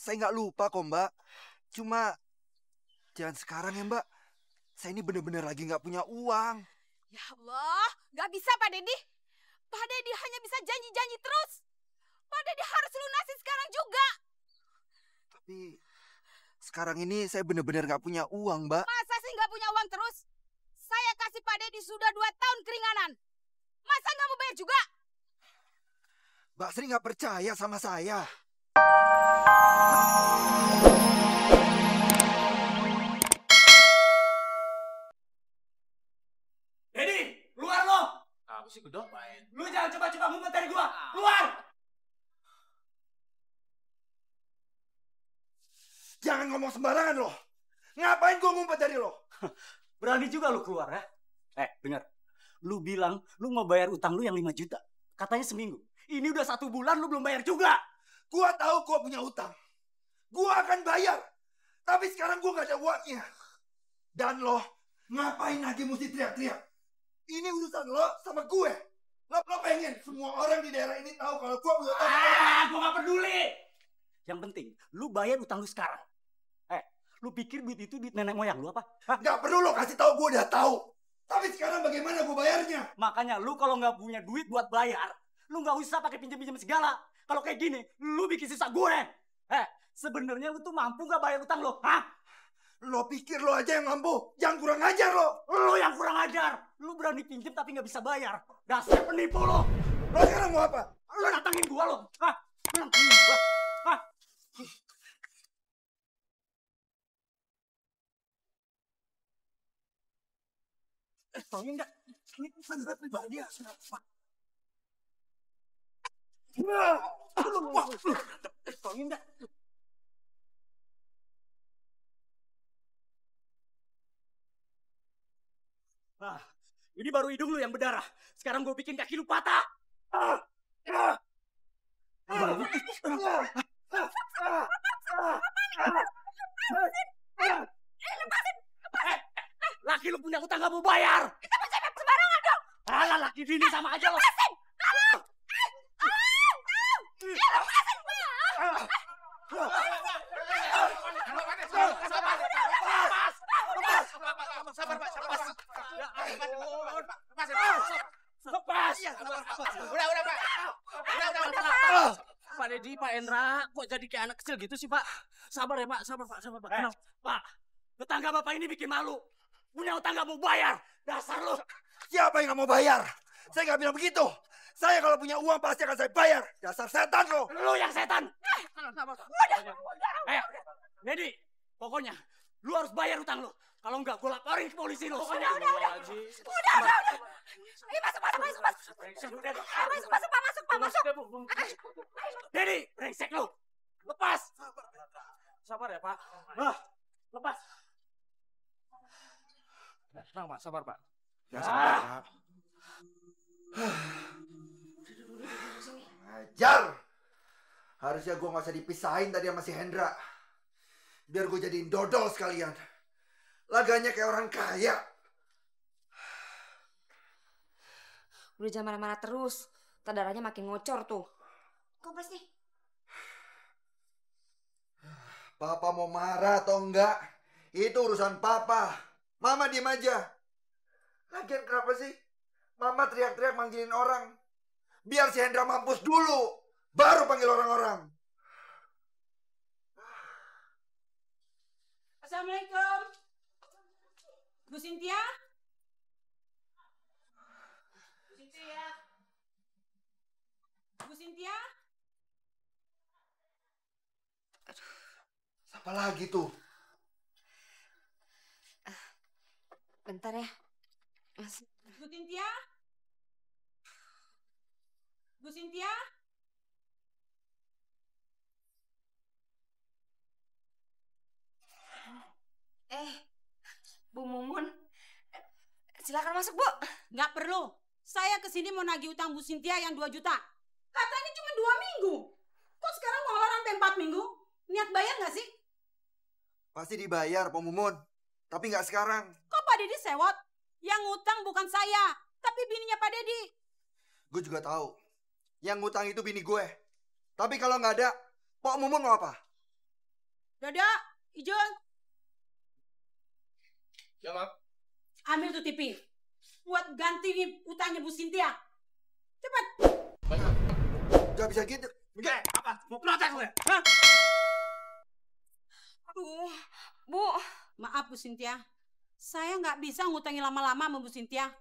Saya nggak lupa kok, Mbak. Cuma jangan sekarang ya, Mbak. Saya ini benar-benar lagi nggak punya uang. Ya Allah, nggak bisa Pak Dedi. Pak Dedi hanya bisa janji-janji terus. Pak Dedi harus lunasin sekarang juga. Tapi sekarang ini saya benar-benar nggak punya uang, Mbak. Masa sih nggak punya uang terus? Saya kasih Pak Dedi sudah 2 tahun keringanan. Masa nggak mau bayar juga? Mbak Sri nggak percaya sama saya. Dedi, keluar lo! Apa sih Gedok? Lu jangan coba-coba ngumpet dari gua! Keluar! Jangan ngomong sembarangan loh. Ngapain gua ngumpet dari lo? Berani juga lu keluar ya? Dengar. Lu bilang lu mau bayar utang lu yang 5 juta. Katanya seminggu. Ini udah 1 bulan lu belum bayar juga. Gua tahu gua punya utang. Gua akan bayar. Tapi sekarang gua nggak ada uangnya. Dan lo ngapain lagi mesti teriak-teriak? Ini urusan lo sama gue. Lo pengen semua orang di daerah ini tahu kalau gua punya utang. Gua gak peduli. Yang penting lu bayar utang lu sekarang. Lu pikir duit itu duit nenek moyang lu apa? Hah? Gak perlu lo kasih tahu, gue udah tahu. Tapi sekarang bagaimana gue bayarnya? Makanya lu kalau nggak punya duit buat bayar, lu nggak usah pakai pinjam-pinjam segala. Kalau kayak gini, lu bikin sisa gue. Sebenarnya lu tuh mampu nggak bayar utang lo? Hah? Lo pikir lo aja yang mampu, jangan kurang ajar lo. Lu yang kurang ajar. Lu berani pinjam tapi nggak bisa bayar. Dasar penipu lo. Lo sekarang mau apa? Lu nantangin gua lo. Hah? Lu nantangin gua. Hah? Taunya enggak, ini pesan gue pribadi ya. Taunya enggak. Nah, ini baru hidung lu yang berdarah. Sekarang gue bikin kaki lu patah. Laki lu punya utang gak mau bayar. Kita mencebek sembarangan dong. Alah, laki bini sama aja lo. Lepasin. Ya lepasin. Sabar, Pak. Lepas. Udah, Pak. Udah. Pak Dedi, Pak Endra, kok jadi kayak anak kecil gitu sih, Pak? Sabar ya, Pak. Sabar, Pak. Pak, tetangga bapak ini bikin malu. Punya utang gak mau bayar. Dasar lu. Siapa yang gak mau bayar? Saya gak bilang begitu. Saya kalau punya uang pasti akan saya bayar. Dasar setan lo. Lu yang setan. Dedi, pokoknya lu harus bayar utang lu. Kalau enggak, gue laporin ke polisi lu. Udah. Ayo masuk. Dedi, brengsek lu. Lepas. Sabar ya, Pak. Lepas. Tenang, Pak. Sabar, Pak. Ya sabar, Pak. Ajar. Harusnya gue gak usah dipisahin tadi sama si Hendra. Biar gue jadiin dodol sekalian. Laganya kayak orang kaya. Udah jangan marah-marah terus. Ntar darahnya makin ngocor tuh. Kompres nih. Papa mau marah atau enggak, itu urusan Papa. Mama diem aja. Lagian kenapa sih Mama teriak-teriak manggilin orang? Biar si Hendra mampus dulu, baru panggil orang-orang. Assalamualaikum. Bu Cynthia? Bu Cynthia? Siapa lagi tuh? Bentar ya. Mas. Bu Cynthia? Bu Cynthia? Bu Mumun. Silakan masuk, Bu. Nggak perlu. Saya kesini mau nagih utang Bu Cynthia yang 2 juta. Katanya cuma 2 minggu. Kok sekarang mau sampai 4 minggu? Niat bayar nggak sih? Pasti dibayar, Pak Mumun. Tapi nggak sekarang. Kok Pak Dedi sewot? Yang ngutang bukan saya, tapi bininya Pak Dedi. Gue juga tahu. Yang ngutang itu bini gue. Tapi kalau nggak ada, Pak Mumun mau apa? Dodo, Ijul, Ya, Mak. ambil tuh TV. Buat ganti nih utangnya Bu Sintia. Cepat. Gak bisa gitu. Apa? Mau protes lu ya? Hah? Aduh, Bu. Maaf Bu Sintia, saya nggak bisa ngutangi lama-lama sama Bu Sintia.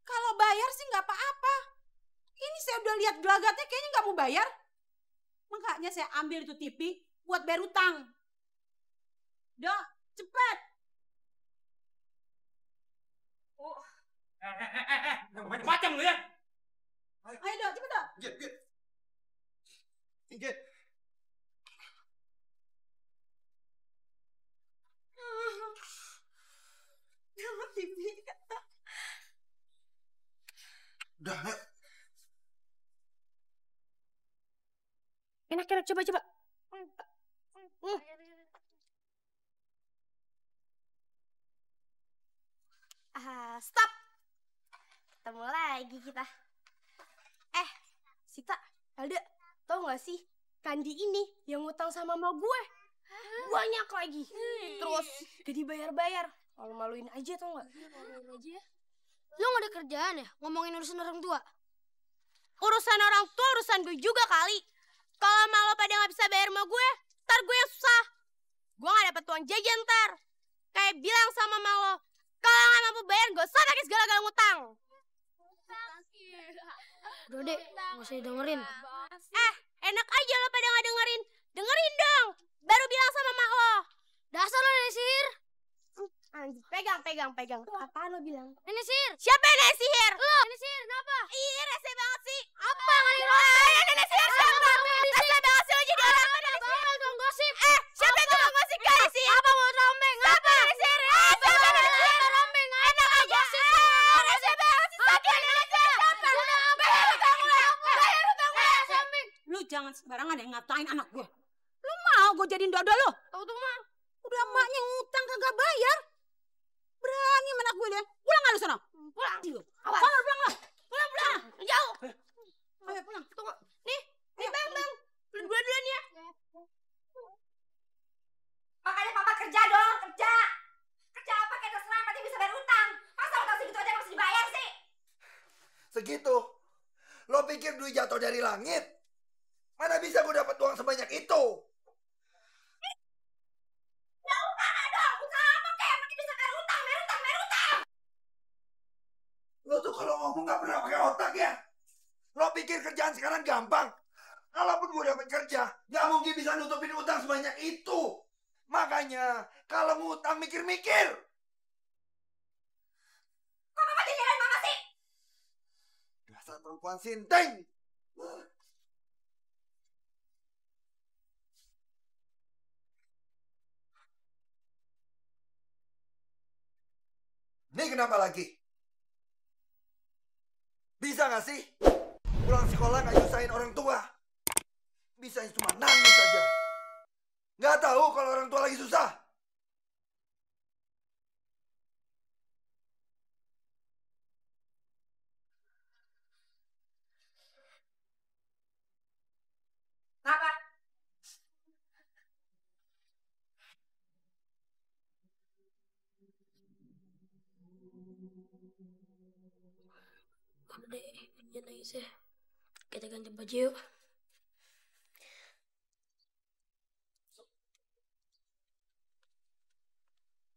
Kalau bayar sih nggak apa-apa. Ini saya udah lihat gelagatnya kayaknya nggak mau bayar. Makanya saya ambil itu TV buat bayar utang. Dok, cepet. Jangan macam-macam lu ya. Ayo Dok, cepet Dok. Ingat. TV. Udah, ayo. Enak, coba. Stop. Ketemu lagi kita. Sita, Alda, tau gak sih? Kandi ini yang ngutang sama mama gue. Banyak lagi. Terus gak dibayar-bayar. Malu-maluin aja tau gak? Maluin aja. Lo gak ada kerjaan ya? Ngomongin urusan orang tua? Urusan orang tua urusan gue juga kali. Kalau malu pada gak bisa bayar sama gue, ntar gue yang susah. Gue gak dapet uang jajan ntar. Kayak bilang sama malo, kalau gak mampu bayar gak usah pakai segala-gala ngutang. Udah deh, gak usah dengerin. Enak aja lo pada gak dengerin. Dengerin dong, baru bilang sama mak lo. Dasar lo nenek sihir. Anjir, pegang. Apaan lo bilang? Nenek sihir. Siapa yang nenek sihir? Lo. Nenek sihir, kenapa? Iya, rese banget sih. Apa kali lo? Nenek sihir siapa? Rese banget sih lo jadi orang. Apa tukang gosip? Siapa yang tukang gosip kali sih? Apa mau rombeng? Apa nenek sihir? Siapa nenek sihir? Rombeng, enak aja. Rese banget sih. Sakit nenek sihir siapa? Bayar utang gue. Rombeng. Lu jangan sembarangan yang ngatain anak gue. Lu mau gue jadiin dodo lu? Tahu tuh mah. Udah emaknya ngutang kagak bayar. Berani sama anak gue dia. Pulang gak lu sana? Pulang. Awas. Pulang lah. Pulang. Jauh. Ayo pulang. Tunggu. Nih bang. Dua duluan ya. Makanya papa kerja dong, kerja. Kerja apa kayak terserah, yang penting bisa bayar utang. Masa utang segitu aja harus dibayar sih? Segitu. Lo pikir duit jatuh dari langit? Mana bisa gue dapat uang sebanyak itu? Ya utang dong, utang apa kayak yang penting bisa bayar utang. Lo tuh kalau ngomong gak pernah pakai otak ya? Lo pikir kerjaan sekarang gampang? Kalaupun gue dapat kerja, gak mungkin bisa nutupin utang sebanyak itu. Makanya, kalau ngutang mikir-mikir. Kok papa tinggalin mama sih? Dasar perempuan sinting. Ini kenapa lagi? Bisa gak sih? Pulang sekolah gak nyusahin orang tua. Bisanya cuma nangis aja. Gak tahu kalau orang tua lagi susah. Kenapa? Udah deh, jangan nangis ya. Kita ganti baju yuk.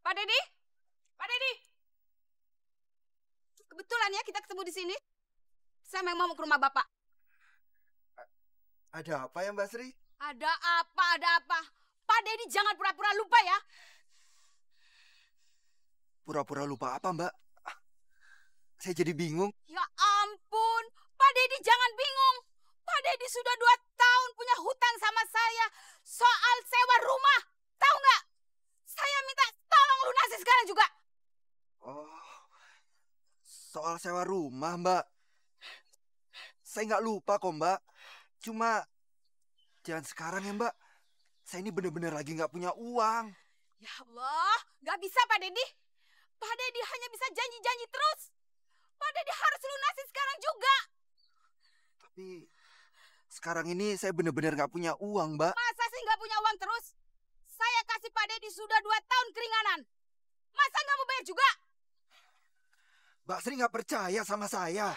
Pak Dedi. Kebetulan ya kita ketemu di sini. Saya memang mau ke rumah Bapak. Ada apa ya Mbak Sri? Ada apa? Pak Dedi jangan pura-pura lupa ya. Pura-pura lupa apa Mbak? Saya jadi bingung. Ya ampun, Pak Dedi jangan bingung. Pak Dedi sudah 2 tahun punya hutang sama saya soal sewa rumah. Tahu nggak? Saya minta tolong lunasi sekarang juga. Oh, soal sewa rumah Mbak. Saya nggak lupa kok Mbak. Cuma jangan sekarang ya Mbak. Saya ini bener-bener lagi nggak punya uang. Ya Allah, nggak bisa Pak Dedi. Pak Dedi hanya bisa janji-janji terus. Pak Dedi harus lunasi sekarang juga. Tapi sekarang ini saya bener-bener nggak punya uang Mbak. Masa sih nggak punya uang terus? Saya sudah 2 tahun keringanan. Masa nggak mau bayar juga? Mbak Sri nggak percaya sama saya.